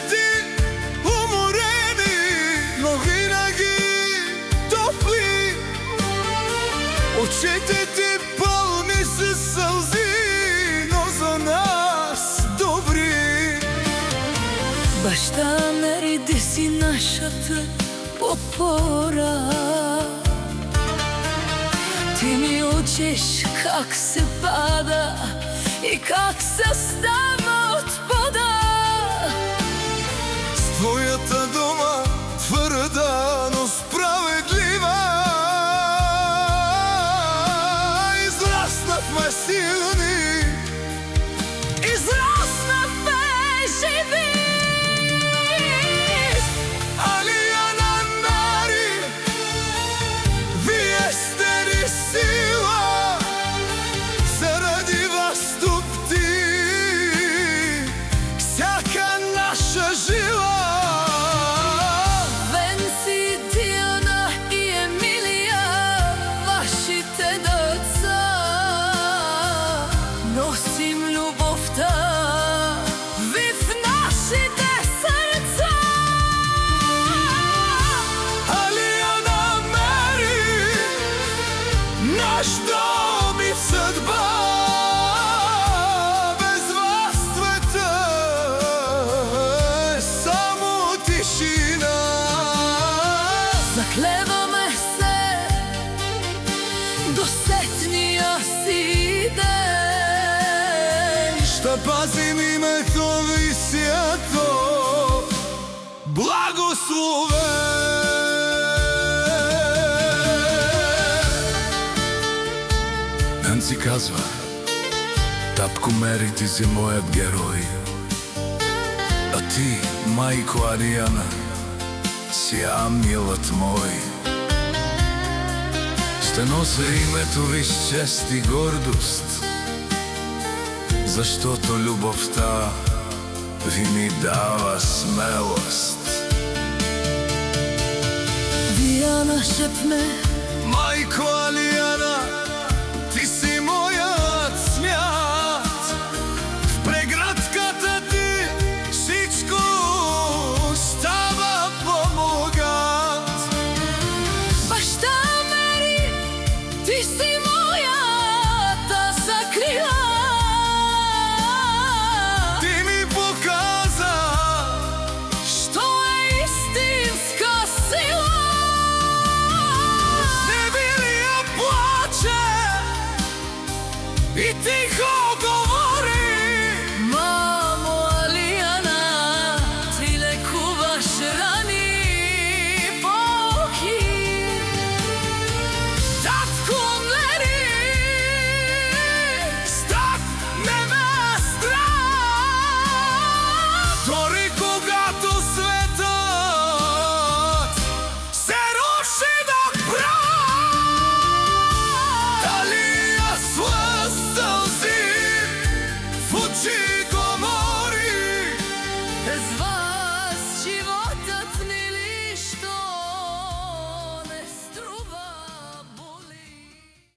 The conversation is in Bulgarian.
ти уморени, но винаги топли. Очите ти пълни се сълзи, но за нас добри. Баща Мери, ти си нашата опора. Ти ми учиш как се пада и как се става от пода. С твоята дума твърда, но справедлива, израснахме силни, израснахме живи. Алиана Мери, вие сте ни сила, заради вас топти всяка наша жила. Венци, Диана и Емилия, вашите деца, носим любовта ви в нашите сърца. Алиана Мери, наш дом и съдба, без вас света е само тишина. Заклеваме се до сетния си ден. Ще пазим името ви свято, благословен. Нанси казва: татко Мери, ти си моят герой, а ти, майко Ариана, си ангелът мой. Ще нося името ви с чест и гордост, защото любовта ви ми дава смелост. Диана, шепне, Майко Алиана,